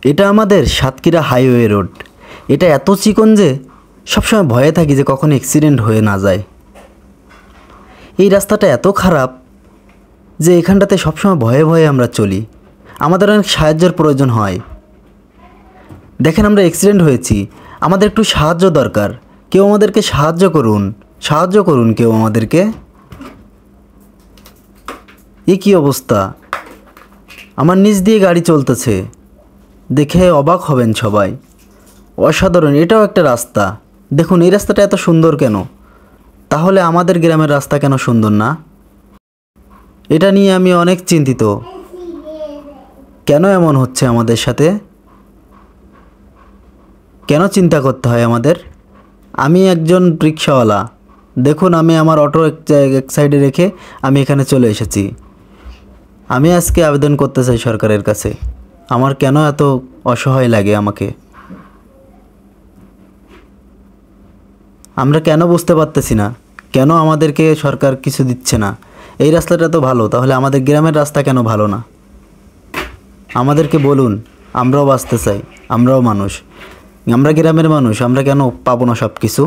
এটা আমাদের Satkhira highway road. এটা এত চিকন যে সবসময় ভয়ে থাকি যে কখন অ্যাক্সিডেন্ট হয়ে না যায়। এই রাস্তাটা এত খারাপ যে এখানটাতে সবসময় ভয়ে ভয়ে আমরা চলি। আমাদের অনেক সাহায্যের প্রয়োজন হয়। দেখেন আমরা অ্যাক্সিডেন্ট হয়েছি, আমাদের একটু সাহায্য দরকার। কেউ আমাদেরকে সাহায্য করুন কেউ আমাদেরকে। এ কী অবস্থা! আমার নিচ দিয়ে গাড়ি চলতেছে, দেখে অবাক হবেন সবাই। অসাধারণ, এটাও একটা রাস্তা। দেখুন এই রাস্তাটা এত সুন্দর কেন? তাহলে আমাদের গ্রামের রাস্তা কেন সুন্দর না? এটা নিয়ে আমি অনেক চিন্তিত। কেন এমন হচ্ছে আমাদের সাথে? কেন চিন্তা করতে হয় আমাদের? আমি একজন রিক্সাওয়ালা। দেখুন আমি আমার অটো এক সাইডে রেখে আমি এখানে চলে এসেছি। আমি আজকে আবেদন করতে চাই সরকারের কাছে। আমার কেন এত অসহায় লাগে আমাকে? আমরা কেন বুঝতে পারতেছি না কেন আমাদেরকে সরকার কিছু দিচ্ছে না? এই রাস্তাটা তো ভালো, তাহলে আমাদের গ্রামের রাস্তা কেন ভালো না? আমাদেরকে বলুন। আমরাও বাঁচতে চাই, আমরাও মানুষ, আমরা গ্রামের মানুষ, আমরা কেন পাবো না সব কিছু?